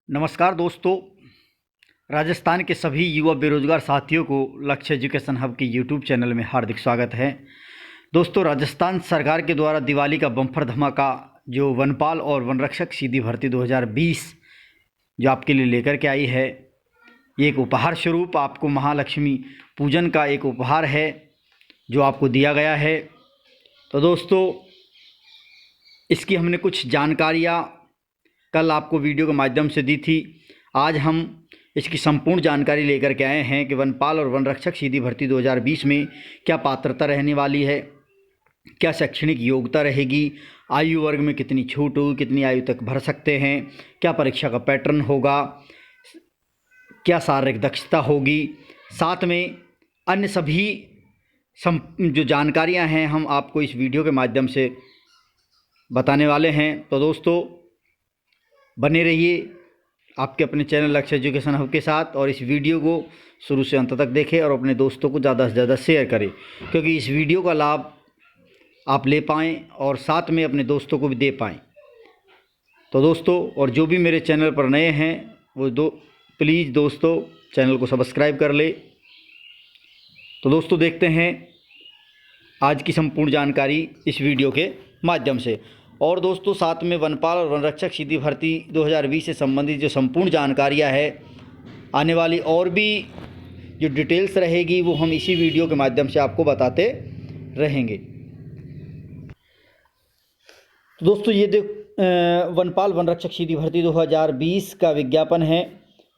नमस्कार दोस्तों। राजस्थान के सभी युवा बेरोजगार साथियों को लक्ष्य एजुकेशन हब के यूट्यूब चैनल में हार्दिक स्वागत है। दोस्तों, राजस्थान सरकार के द्वारा दिवाली का बम्पर धमाका जो वनपाल और वनरक्षक सीधी भर्ती 2020 जो आपके लिए लेकर के आई है, ये एक उपहार स्वरूप आपको महालक्ष्मी पूजन का एक उपहार है जो आपको दिया गया है। तो दोस्तों, इसकी हमने कुछ जानकारियाँ कल आपको वीडियो के माध्यम से दी थी। आज हम इसकी संपूर्ण जानकारी लेकर के आए हैं कि वनपाल और वनरक्षक सीधी भर्ती 2020 में क्या पात्रता रहने वाली है, क्या शैक्षणिक योग्यता रहेगी, आयु वर्ग में कितनी छूट होगी, कितनी आयु तक भर सकते हैं, क्या परीक्षा का पैटर्न होगा, क्या शारीरिक दक्षता होगी, साथ में अन्य सभी जो जानकारियां हैं हम आपको इस वीडियो के माध्यम से बताने वाले हैं। तो दोस्तों, बने रहिए आपके अपने चैनल लक्ष्य एजुकेशन हब के साथ और इस वीडियो को शुरू से अंत तक देखें और अपने दोस्तों को ज़्यादा से ज़्यादा शेयर करें, क्योंकि इस वीडियो का लाभ आप ले पाएँ और साथ में अपने दोस्तों को भी दे पाएँ। तो दोस्तों, और जो भी मेरे चैनल पर नए हैं वो प्लीज़ दोस्तों चैनल को सब्सक्राइब कर ले। तो दोस्तों, देखते हैं आज की संपूर्ण जानकारी इस वीडियो के माध्यम से। और दोस्तों, साथ में वनपाल और वनरक्षक सीधी भर्ती 2020 से संबंधित जो संपूर्ण जानकारियां है, आने वाली और भी जो डिटेल्स रहेगी वो हम इसी वीडियो के माध्यम से आपको बताते रहेंगे। तो दोस्तों, ये वनपाल वनरक्षक सीधी भर्ती 2020 का विज्ञापन है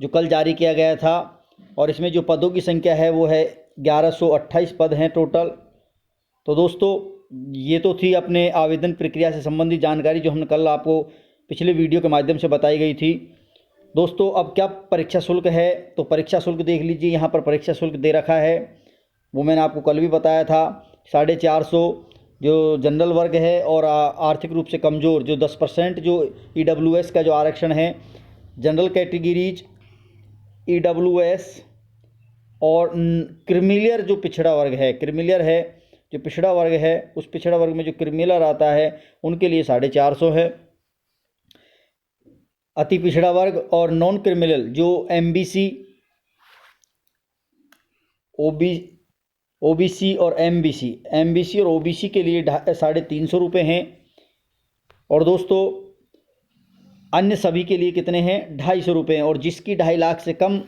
जो कल जारी किया गया था और इसमें जो पदों की संख्या है वो है 1128 पद हैं टोटल। तो दोस्तों, ये तो थी अपने आवेदन प्रक्रिया से संबंधित जानकारी जो हमने कल आपको पिछले वीडियो के माध्यम से बताई गई थी। दोस्तों, अब क्या परीक्षा शुल्क है, तो परीक्षा शुल्क देख लीजिए। यहाँ पर परीक्षा शुल्क दे रखा है, वो मैंने आपको कल भी बताया था। 450 जो जनरल वर्ग है और आर्थिक रूप से कमज़ोर जो 10% जो EWS का जो आरक्षण है, जनरल कैटेगरीज, EWS और क्रीमिलियर जो पिछड़ा वर्ग है, क्रीमिलियर है जो पिछड़ा वर्ग है, उस पिछड़ा वर्ग में जो क्रीमिलियर आता है उनके लिए 450 है। अति पिछड़ा वर्ग और नॉन क्रिमिनल जो MBC, OBC और MBC और OBC के लिए 350 रुपये हैं। और दोस्तों, अन्य सभी के लिए कितने हैं? 250 रुपये हैं। और जिसकी 2.5 लाख से कम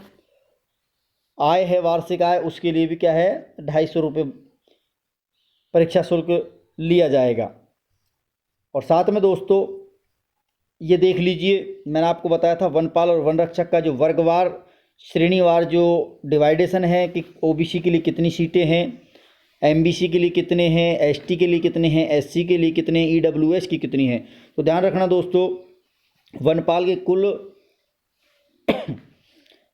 आय है, वार्षिक आय, उसके लिए भी क्या है, 250 रुपये परीक्षा शुल्क लिया जाएगा। और साथ में दोस्तों, ये देख लीजिए, मैंने आपको बताया था वनपाल और वनरक्षक का जो वर्गवार श्रेणीवार जो डिवाइडेशन है कि OBC के लिए कितनी सीटें हैं, MBC के लिए कितने हैं, ST के लिए कितने हैं, SC के लिए कितने, EWS की कितनी हैं। तो ध्यान रखना दोस्तों, वनपाल के कुल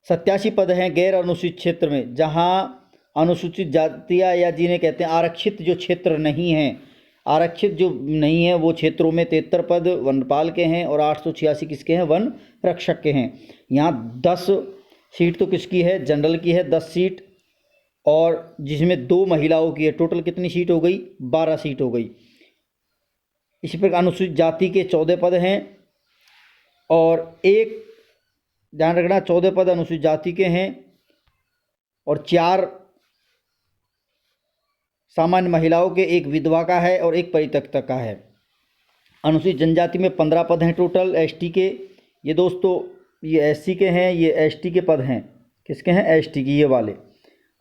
87 पद हैं गैर अनुसूचित क्षेत्र में, जहाँ अनुसूचित जातियाँ या जिन्हें कहते हैं आरक्षित जो क्षेत्र नहीं हैं, आरक्षित जो नहीं है वो क्षेत्रों में 73 पद वनपाल के हैं और 886 किसके हैं, वन रक्षक के हैं। यहाँ 10 सीट तो किसकी है, जनरल की है 10 सीट, और जिसमें 2 महिलाओं की है। टोटल कितनी सीट हो गई, 12 सीट हो गई। इसी प्रकार अनुसूचित जाति के 14 पद हैं और एक, ध्यान रखना, 14 पद अनुसूचित जाति के हैं और 4 सामान्य महिलाओं के, एक विधवा का है और एक परित्यक्ता का है। अनुसूचित जनजाति में 15 पद हैं टोटल ST के। ये दोस्तों, ये SC के हैं, ये ST के पद हैं। किसके हैं, ST की, ये वाले।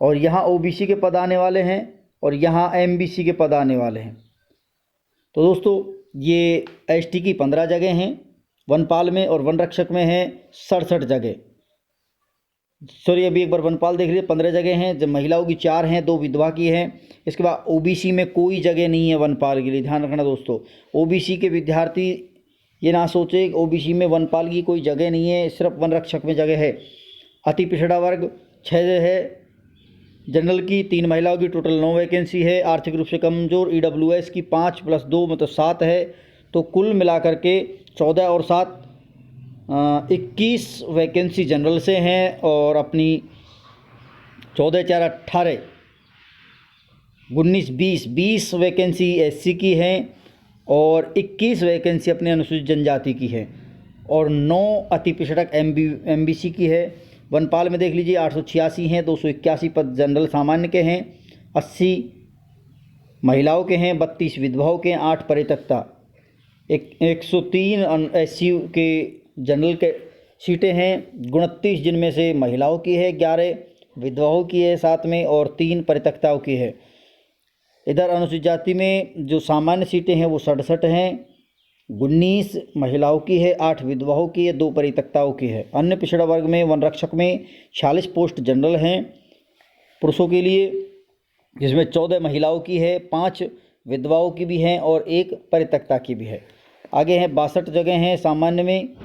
और यहाँ OBC के पद आने वाले हैं और यहाँ MBC के पद आने वाले हैं। तो दोस्तों, ये ST की 15 जगह हैं वनपाल में और वनरक्षक में हैं 67 जगह। सॉरी, अभी एक बार वनपाल देख लीजिए, 15 जगह हैं, जब महिलाओं की 4 हैं, 2 विधवा की हैं। इसके बाद OBC में कोई जगह नहीं है वनपाल के लिए। ध्यान रखना दोस्तों, OBC के विद्यार्थी ये ना सोचे कि OBC में वनपाल की कोई जगह नहीं है, सिर्फ वनरक्षक में जगह है। अति पिछड़ा वर्ग 6 है, जनरल की 3 महिलाओं की, टोटल 9 वैकेंसी है। आर्थिक रूप से कमज़ोर EWS की 5 + 2 मतलब 7 है। तो कुल मिलाकर के 14 और 7 21 वैकेंसी जनरल से हैं और अपनी 14 4 18 19 20 वैकेंसी SC की हैं और 21 वैकेंसी अपने अनुसूचित जनजाति की है। और 9 अति पिछड़क MBC की है। वनपाल में देख लीजिए 886 हैं, 281 पद जनरल सामान्य के हैं, 80 महिलाओं के हैं, 32 विधवाओं के हैं, 8 परित्यक्ता, 103 SC के जनरल के सीटें हैं, 29 जिनमें से महिलाओं की है, 11 विधवाओं की है 7 में और 3 परित्यक्ताओं की है। इधर अनुसूचित जाति में जो सामान्य सीटें हैं वो 67 हैं, 19 महिलाओं की है, 8 विधवाओं की है, 2 परित्यक्ताओं की है। अन्य पिछड़ा वर्ग में वन रक्षक में 46 पोस्ट जनरल हैं पुरुषों के लिए, जिसमें 14 महिलाओं की है, 5 विधवाओं की भी हैं और 1 परित्यक्ता की भी है। आगे हैं 62 जगह हैं सामान्य में,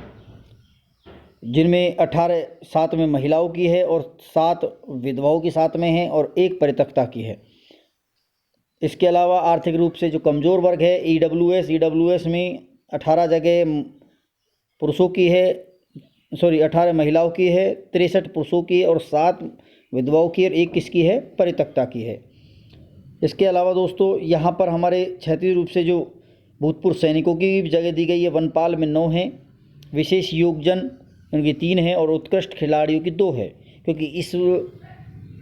जिनमें 18 7 में महिलाओं की है और 7 विधवाओं की 7 में है और 1 परित्यक्ता की है। इसके अलावा आर्थिक रूप से जो कमज़ोर वर्ग है EWS में 18 जगह पुरुषों की है, 18 महिलाओं की है, 63 पुरुषों की है और 7 विधवाओं की और 1 किसकी है, परित्यक्ता की है। इसके अलावा दोस्तों यहाँ पर हमारे क्षेत्रीय रूप से जो भूतपूर्व सैनिकों की भी जगह दी गई है। वनपाल में 9 हैं, विशेष योगजन उनकी 3 हैं और उत्कृष्ट खिलाड़ियों की 2 है, क्योंकि इस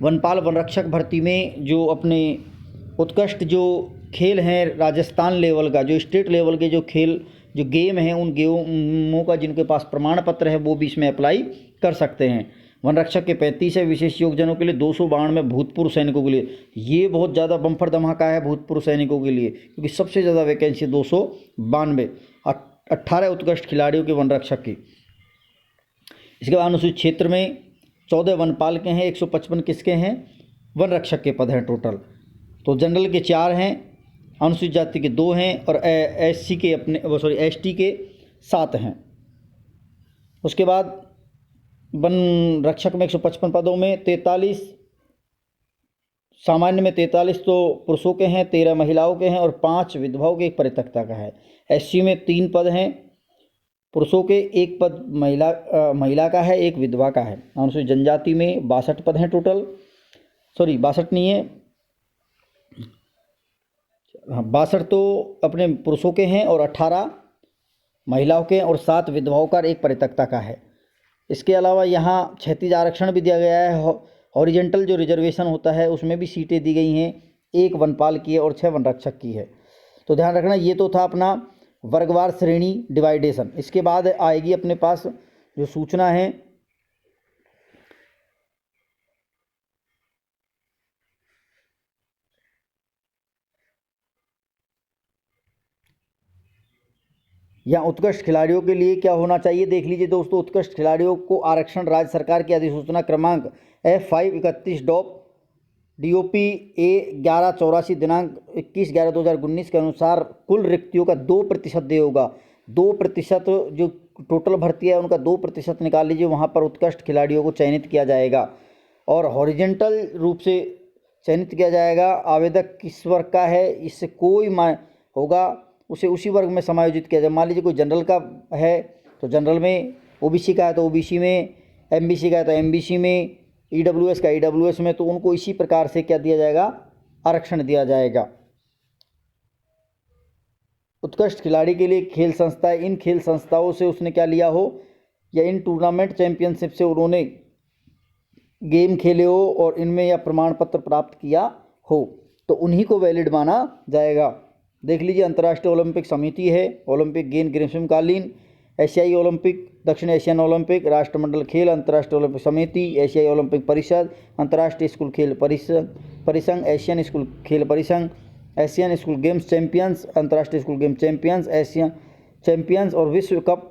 वनपाल वनरक्षक भर्ती में जो अपने उत्कृष्ट जो खेल हैं राजस्थान लेवल का, जो स्टेट लेवल के जो खेल जो गेम हैं, उन गेमों का जिनके पास प्रमाण पत्र है वो भी इसमें अप्लाई कर सकते हैं। वनरक्षक के 35 है, विशेष योगजनों के लिए 292 भूतपूर्व सैनिकों के लिए। ये बहुत ज़्यादा बम्पर धमाका है भूतपूर्व सैनिकों के लिए, क्योंकि सबसे ज़्यादा वैकेंसी 292, 18 उत्कृष्ट खिलाड़ियों के वनरक्षक की। इसके बाद अनुसूचित क्षेत्र में 14 वनपाल के हैं, 155 किसके हैं, वनरक्षक के पद हैं टोटल। तो जनरल के 4 हैं, अनुसूचित जाति के 2 हैं और SC के ST के 7 हैं। उसके बाद वन रक्षक में 155 पदों में 43 सामान्य में 43 तो पुरुषों के हैं, 13 महिलाओं के हैं और 5 विधवाओं के, 1 परित्यक्ता का है। SC में 3 पद हैं पुरुषों के, 1 पद महिला का है, 1 विधवा का है। अनुसूचित जनजाति में 62 पद हैं टोटल, 62 नहीं है, 62 तो अपने पुरुषों के हैं और 18 महिलाओं के हैं और 7 विधवाओं का और 1 परित्यक्ता का है। इसके अलावा यहाँ क्षैतिज आरक्षण भी दिया गया है। हॉरिजेंटल जो रिजर्वेशन होता है उसमें भी सीटें दी गई हैं, 1 वनपाल की है और 6 वनरक्षक की है। तो ध्यान रखना, ये तो था अपना वर्गवार श्रेणी डिवाइडेशन। इसके बाद आएगी अपने पास जो सूचना है या उत्कृष्ट खिलाड़ियों के लिए क्या होना चाहिए। देख लीजिए दोस्तों, उत्कृष्ट खिलाड़ियों को आरक्षण राज्य सरकार की अधिसूचना क्रमांक F531 DOP A 1184 दिनांक 21/11/2019 के अनुसार कुल रिक्तियों का 2% दे होगा। 2% जो टोटल भर्ती है उनका 2% निकाल लीजिए, वहाँ पर उत्कृष्ट खिलाड़ियों को चयनित किया जाएगा और हॉरिजेंटल रूप से चयनित किया जाएगा। आवेदक किस वर्ग का है, इससे कोई होगा उसे उसी वर्ग में समायोजित किया जाए। मान लीजिए कोई जनरल का है तो जनरल में, OBC का है तो OBC में, MBC का है तो MBC में, EWS का EWS में, तो उनको इसी प्रकार से क्या दिया जाएगा, आरक्षण दिया जाएगा। उत्कृष्ट खिलाड़ी के लिए खेल संस्था, इन खेल संस्थाओं से उसने क्या लिया हो या इन टूर्नामेंट चैंपियनशिप से उन्होंने गेम खेले हो और इनमें या प्रमाण पत्र प्राप्त किया हो तो उन्हीं को वैलिड माना जाएगा। देख लीजिए, अंतर्राष्ट्रीय ओलंपिक समिति है, ओलंपिक गेम ग्रीष्मकालीन, एशियाई ओलंपिक, दक्षिण एशियन ओलंपिक, राष्ट्रमंडल खेल, अंतर्राष्ट्रीय ओलंपिक समिति, एशियाई ओलंपिक परिषद, अंतर्राष्ट्रीय स्कूल खेल परिसंघ, एशियन स्कूल खेल परिसंघ, एशियन स्कूल गेम्स चैंपियंस, अंतर्राष्ट्रीय school game champions, Asian champions और विश्व कप,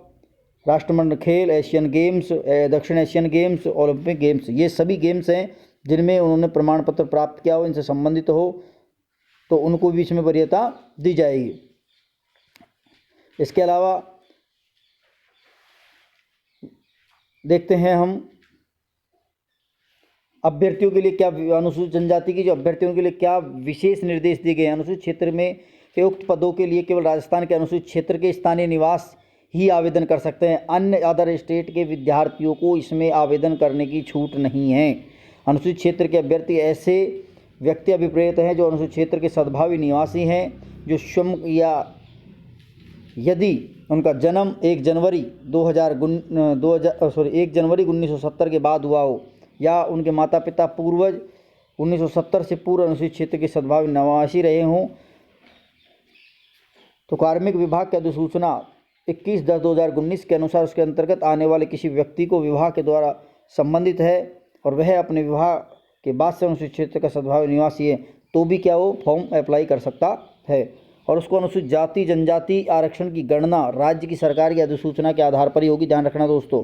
राष्ट्रमंडल खेल, एशियन गेम्स, दक्षिण एशियन गेम्स, ओलंपिक गेम्स, ये सभी गेम्स हैं जिनमें उन्होंने प्रमाण पत्र प्राप्त किया हो, इनसे संबंधित हो तो उनको भी इसमें वरीयता दी जाएगी। इसके अलावा देखते हैं हम अभ्यर्थियों के लिए क्या, अनुसूचित जनजाति की जो अभ्यर्थियों के लिए क्या विशेष निर्देश दिए गए हैं। अनुसूचित क्षेत्र में उक्त पदों के लिए केवल राजस्थान के अनुसूचित क्षेत्र के स्थानीय निवास ही आवेदन कर सकते हैं, अन्य अदर स्टेट के विद्यार्थियों को इसमें आवेदन करने की छूट नहीं है। अनुसूचित क्षेत्र के अभ्यर्थी ऐसे व्यक्ति अभिप्रेत हैं जो अनुसूचित क्षेत्र के सद्भावी निवासी हैं, जो श्रम या यदि उनका जन्म 1 जनवरी 1970 के बाद हुआ हो, या उनके माता पिता पूर्वज 1970 से पूर्व अनुसूचित क्षेत्र के सद्भावी निवासी रहे हों, तो कार्मिक विभाग की अधिसूचना 21/10/2019 के अनुसार उसके अंतर्गत आने वाले किसी व्यक्ति को विभाग के द्वारा संबंधित है और वह अपने विवाह के बाद से अनुसूचित क्षेत्र का सद्भावी निवासी है, तो भी क्या वो फॉर्म अप्लाई कर सकता है। और उसको अनुसूचित जाति जनजाति आरक्षण की गणना राज्य की सरकार की अधिसूचना के आधार पर ही होगी, ध्यान रखना दोस्तों।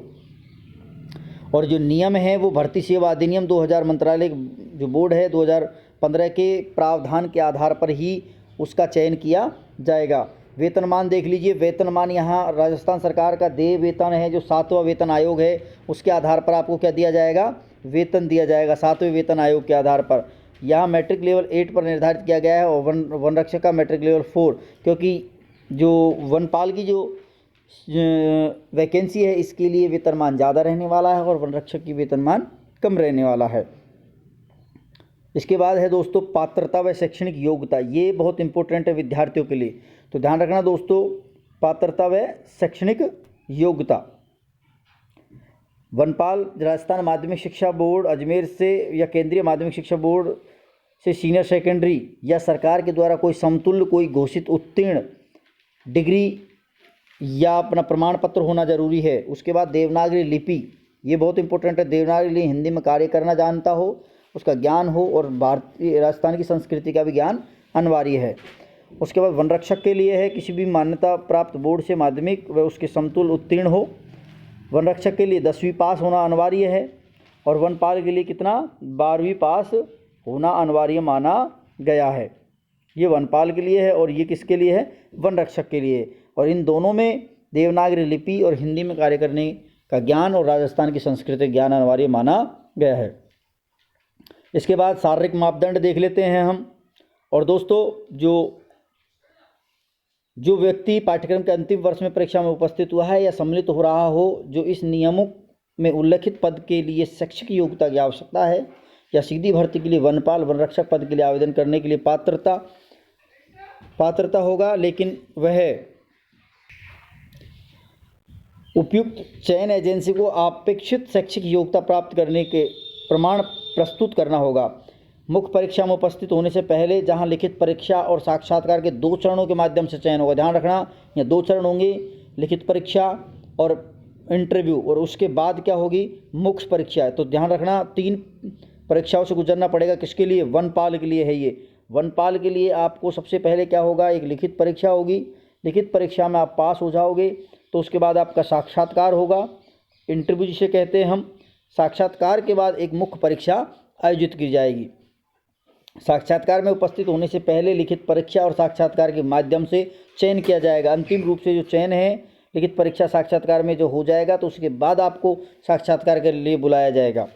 और जो नियम है वो भर्ती सेवा अधिनियम 2000 मंत्रालय जो बोर्ड है 2015 के प्रावधान के आधार पर ही उसका चयन किया जाएगा। वेतनमान देख लीजिए, वेतनमान यहाँ राजस्थान सरकार का देय वेतन है, जो 7वां वेतन आयोग है, उसके आधार पर आपको क्या दिया जाएगा, वेतन दिया जाएगा 7वें वेतन आयोग के आधार पर। यहाँ मैट्रिक लेवल 8 पर निर्धारित किया गया है और वन रक्षक का मैट्रिक लेवल 4, क्योंकि जो वनपाल की जो वैकेंसी है इसके लिए वेतनमान ज़्यादा रहने वाला है और वन रक्षक की वेतनमान कम रहने वाला है। इसके बाद है दोस्तों पात्रता व शैक्षणिक योग्यता, ये बहुत इंपॉर्टेंट है विद्यार्थियों के लिए, तो ध्यान रखना दोस्तों। पात्रता व शैक्षणिक योग्यता, वनपाल राजस्थान माध्यमिक शिक्षा बोर्ड अजमेर से या केंद्रीय माध्यमिक शिक्षा बोर्ड से सीनियर सेकेंडरी या सरकार के द्वारा कोई समतुल्य कोई घोषित उत्तीर्ण डिग्री या अपना प्रमाण पत्र होना जरूरी है। उसके बाद देवनागरी लिपि, ये बहुत इंपॉर्टेंट है, देवनागरी लिपि हिंदी में कार्य करना जानता हो, उसका ज्ञान हो और भारतीय राजस्थान की संस्कृति का भी ज्ञान अनिवार्य है। उसके बाद वन रक्षक के लिए है किसी भी मान्यता प्राप्त बोर्ड से माध्यमिक व उसके समतुल्य उत्तीर्ण हो। वन रक्षक के लिए 10वीं पास होना अनिवार्य है और वनपाल के लिए कितना 12वीं पास होना अनिवार्य माना गया है। ये वनपाल के लिए है और ये किसके लिए है, वन रक्षक के लिए। और इन दोनों में देवनागरी लिपि और हिंदी में कार्य करने का ज्ञान और राजस्थान की संस्कृति ज्ञान अनिवार्य माना गया है। इसके बाद शारीरिक मापदंड देख लेते हैं हम। और दोस्तों जो व्यक्ति पाठ्यक्रम के अंतिम वर्ष में परीक्षा में उपस्थित हुआ है या सम्मिलित हो रहा हो, जो इस नियमों में उल्लिखित पद के लिए शैक्षिक योग्यता की आवश्यकता है या सीधी भर्ती के लिए वनपाल वन रक्षक पद के लिए आवेदन करने के लिए पात्रता होगा, लेकिन वह उपयुक्त चयन एजेंसी को अपेक्षित शैक्षिक योग्यता प्राप्त करने के प्रमाण प्रस्तुत करना होगा। मुख्य परीक्षा में उपस्थित होने से पहले जहां लिखित परीक्षा और साक्षात्कार के 2 चरणों के माध्यम से चयन होगा, ध्यान रखना, यहाँ 2 चरण होंगे, लिखित परीक्षा और इंटरव्यू, और उसके बाद क्या होगी, मुख्य परीक्षा है। तो ध्यान रखना 3 परीक्षाओं से गुजरना पड़ेगा। किसके लिए, वनपाल के लिए है ये। वनपाल के लिए आपको सबसे पहले क्या होगा, एक लिखित परीक्षा होगी, लिखित परीक्षा में आप पास हो जाओगे तो उसके बाद आपका साक्षात्कार होगा, इंटरव्यू जिसे कहते हैं हम। साक्षात्कार के बाद एक मुख्य परीक्षा आयोजित की जाएगी। साक्षात्कार में उपस्थित होने से पहले लिखित परीक्षा और साक्षात्कार के माध्यम से चयन किया जाएगा। अंतिम रूप से जो चयन है लिखित परीक्षा साक्षात्कार में जो हो जाएगा तो उसके बाद आपको साक्षात्कार के लिए बुलाया जाएगा।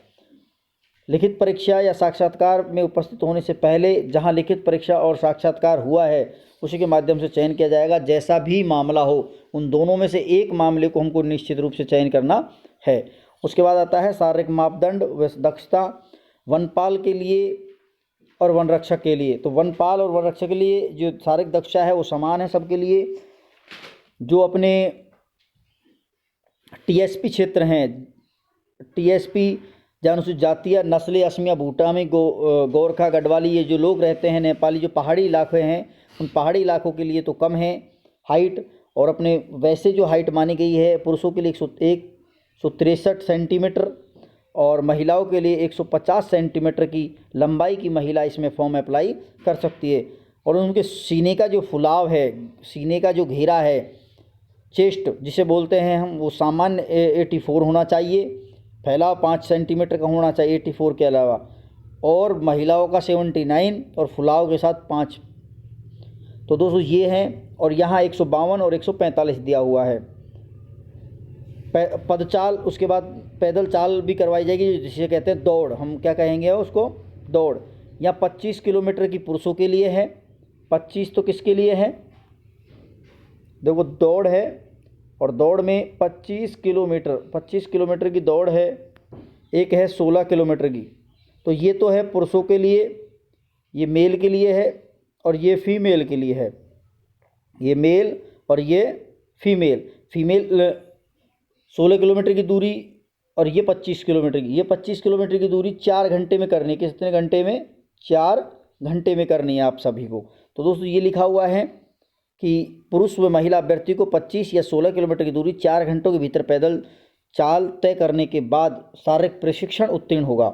लिखित परीक्षा या साक्षात्कार में उपस्थित होने से पहले जहां लिखित परीक्षा और साक्षात्कार हुआ है उसी के माध्यम से चयन किया जाएगा। जैसा भी मामला हो उन दोनों में से एक मामले को हमको निश्चित रूप से चयन करना है। उसके बाद आता है शारीरिक मापदंड व दक्षता, वनपाल के लिए और वन रक्षक के लिए। तो वनपाल और वन रक्षक के लिए जो शारीरिक दक्षता है वो समान है सबके लिए। जो अपने टीएसपी क्षेत्र हैं, टीएसपी अनुसूचित जातीय नस्लें असमिया भूटामी गोरखा गढ़वाली, ये जो लोग रहते हैं नेपाली, जो पहाड़ी इलाके हैं उन पहाड़ी इलाकों के लिए तो कम है हाइट। और अपने वैसे जो हाइट मानी गई है पुरुषों के लिए 163 सेंटीमीटर और महिलाओं के लिए 150 सेंटीमीटर की लंबाई की महिला इसमें फॉर्म अप्लाई कर सकती है। और उनके सीने का जो फुलाव है, सीने का जो घेरा है, चेस्ट जिसे बोलते हैं हम, वो सामान्य 84 होना चाहिए, फैलाव 5 सेंटीमीटर का होना चाहिए 84 के अलावा, और महिलाओं का 79 और फुलाव के साथ 5। तो दोस्तों ये हैं। और यहाँ 152 और 145 दिया हुआ है। पदचाल, उसके बाद पैदल चाल भी करवाई जाएगी जिसे कहते हैं दौड़, हम क्या कहेंगे उसको, दौड़। यहाँ 25 किलोमीटर की पुरुषों के लिए है, 25 तो किसके लिए है, देखो दौड़ है और दौड़ में 25 किलोमीटर की दौड़ है, एक है 16 किलोमीटर की। तो ये तो है पुरुषों के लिए, ये मेल के लिए है और ये फीमेल के लिए है, ये मेल और ये फीमेल 16 किलोमीटर की दूरी और ये 25 किलोमीटर की, ये 25 किलोमीटर की दूरी 4 घंटे में करनी है। कितने घंटे में? 4 घंटे में करनी है आप सभी को। तो दोस्तों ये लिखा हुआ है कि पुरुष व महिला अभ्यर्थी को 25 या 16 किलोमीटर की दूरी 4 घंटों के भीतर पैदल चाल तय करने के बाद शारीरिक प्रशिक्षण उत्तीर्ण होगा।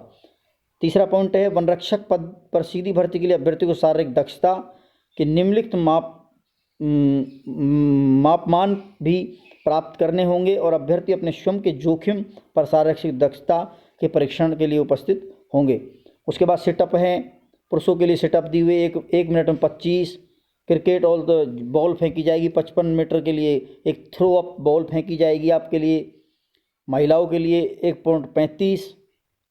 तीसरा पॉइंट है, वनरक्षक पद पर सीधी भर्ती के लिए अभ्यर्थी को शारीरिक दक्षता के निम्नलिखित मापमान भी प्राप्त करने होंगे और अभ्यर्थी अपने स्वयं के जोखिम पर शारीरिक दक्षता के परीक्षण के लिए उपस्थित होंगे। उसके बाद सेटअप है, पुरुषों के लिए सेटअप दी हुई एक मिनट में 25 क्रिकेट और बॉल फेंकी जाएगी। 55 मीटर के लिए एक थ्रो अप बॉल फेंकी जाएगी आपके लिए। महिलाओं के लिए 1.35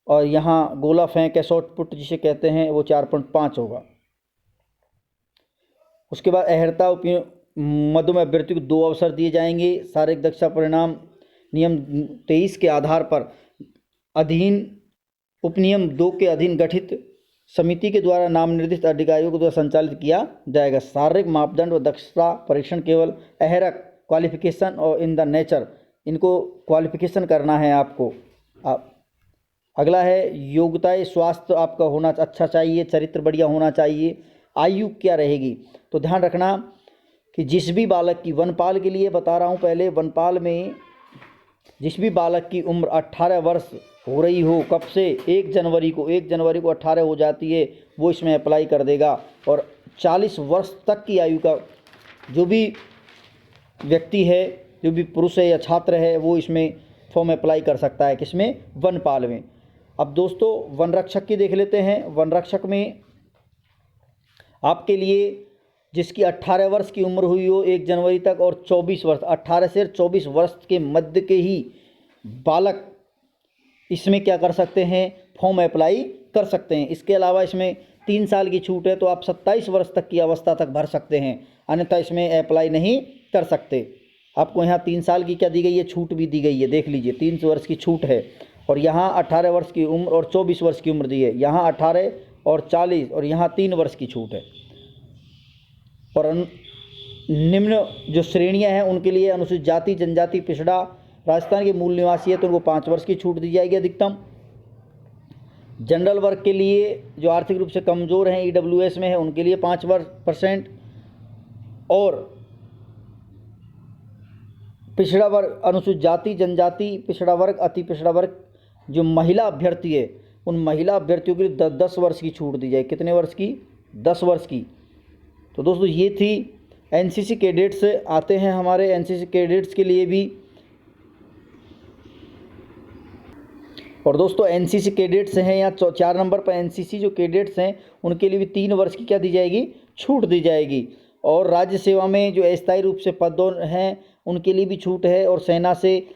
और यहाँ गोला फेंक या शॉट पुट जिसे कहते हैं वो 4.5 होगा। उसके बाद अहर्ता मदों में अभ्यर्थी को 2 अवसर दिए जाएंगे। शारीरिक दक्षता परिणाम नियम 23 के आधार पर उपनियम 2 के अधीन गठित समिति के द्वारा नाम निर्दिष्ट अधिकारियों के द्वारा संचालित किया जाएगा। शारीरिक मापदंड व दक्षता परीक्षण केवल अहरक क्वालिफिकेशन और इन द नेचर, इनको क्वालिफिकेशन करना है आपको। अगला है योग्यताएं, स्वास्थ्य आपका होना अच्छा चाहिए, चरित्र बढ़िया होना चाहिए। आयु क्या रहेगी? तो ध्यान रखना कि जिस भी बालक की, वनपाल के लिए बता रहा हूँ पहले, वनपाल में जिस भी बालक की उम्र 18 वर्ष हो रही हो, कब से? 1 जनवरी को 18 हो जाती है, वो इसमें अप्लाई कर देगा। और 40 वर्ष तक की आयु का जो भी व्यक्ति है, जो भी पुरुष है या छात्र है, वो इसमें फॉर्म अप्लाई कर सकता है। किसमें? वनपाल में। अब दोस्तों वनरक्षक की देख लेते हैं। वनरक्षक में आपके लिए जिसकी 18 वर्ष की उम्र हुई हो 1 जनवरी तक और 24 वर्ष, 18 से 24 वर्ष के मध्य के ही बालक इसमें क्या कर सकते हैं? फॉर्म अप्लाई कर सकते हैं। इसके अलावा इसमें 3 साल की छूट है, तो आप 27 वर्ष तक की अवस्था तक भर सकते हैं, अन्यथा इसमें अप्लाई नहीं कर सकते। आपको यहाँ 3 साल की क्या दी गई है? छूट भी दी गई है, देख लीजिए 3 वर्ष की छूट है। और यहाँ 18 वर्ष की उम्र और 24 वर्ष की उम्र दी है, यहाँ 18 और 40 और यहाँ 3 वर्ष की छूट है। और निम्न जो श्रेणियां हैं उनके लिए अनुसूचित जाति, जनजाति, पिछड़ा, राजस्थान के मूल निवासी है तो उनको 5 वर्ष की छूट दी जाएगी अधिकतम। जनरल वर्ग के लिए जो आर्थिक रूप से कमज़ोर हैं, EWS में है, उनके लिए 5%। और पिछड़ा वर्ग, अनुसूचित जाति, जनजाति, पिछड़ा वर्ग, अति पिछड़ा वर्ग जो महिला अभ्यर्थी है, उन महिला अभ्यर्थियों के लिए 10 वर्ष की छूट दी जाए। कितने वर्ष की? 10 वर्ष की। तो दोस्तों ये थी NCC कैडेट्स। आते हैं हमारे NCC कैडेट्स के लिए भी। और दोस्तों NCC कैडेट्स हैं यहाँ 4 नंबर पर। NCC जो कैडेट्स हैं उनके लिए भी 3 वर्ष की क्या दी जाएगी? छूट दी जाएगी। और राज्य सेवा में जो अस्थायी रूप से पद हैं उनके लिए भी छूट है। और सेना से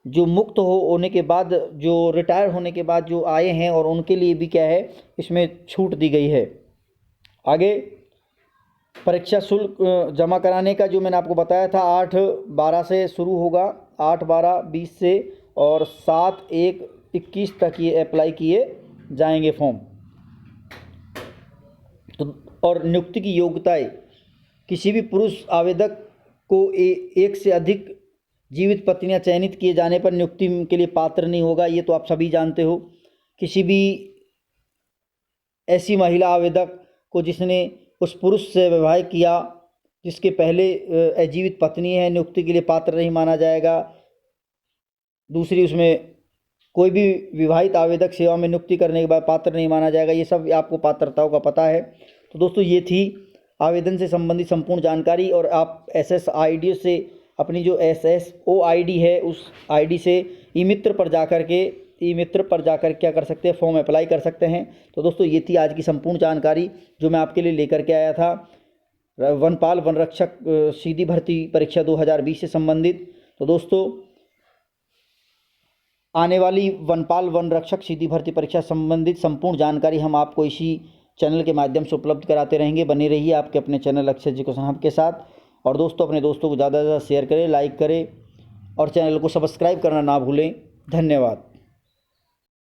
जो मुक्त होने के बाद, जो रिटायर होने के बाद जो आए हैं, और उनके लिए भी क्या है? इसमें छूट दी गई है। आगे परीक्षा शुल्क जमा कराने का जो मैंने आपको बताया था 8/12 से शुरू होगा, 8/12/20 से, और 7/1/21 तक ये अप्लाई किए जाएंगे फॉर्म। तो और नियुक्ति की योग्यताएं, किसी भी पुरुष आवेदक को एक से अधिक जीवित पत्नियां चयनित किए जाने पर नियुक्ति के लिए पात्र नहीं होगा, ये तो आप सभी जानते हो। किसी भी ऐसी महिला आवेदक को जिसने उस पुरुष से विवाह किया जिसके पहले अजीवित पत्नी है, नियुक्ति के लिए पात्र नहीं माना जाएगा। दूसरी, उसमें कोई भी विवाहित आवेदक सेवा में नियुक्ति करने के बाद पात्र नहीं माना जाएगा। ये सब आपको पात्रताओं का पता है। तो दोस्तों ये थी आवेदन से संबंधित संपूर्ण जानकारी। और आप SSID से अपनी जो SSO ID है उस ID से ई-मित्र पर जाकर क्या कर सकते हैं? फॉर्म अप्लाई कर सकते हैं। तो दोस्तों ये थी आज की संपूर्ण जानकारी जो मैं आपके लिए लेकर के आया था वनपाल वनरक्षक सीधी भर्ती परीक्षा 2020 से संबंधित। तो दोस्तों आने वाली वनपाल वनरक्षक सीधी भर्ती परीक्षा संबंधित संपूर्ण जानकारी हम आपको इसी चैनल के माध्यम से उपलब्ध कराते रहेंगे। बने रहिए आपके अपने चैनल अक्षय एजुकेशन हब के साथ। और दोस्तों अपने दोस्तों को ज़्यादा से ज़्यादा शेयर करें, लाइक करें और चैनल को सब्सक्राइब करना ना भूलें। धन्यवाद।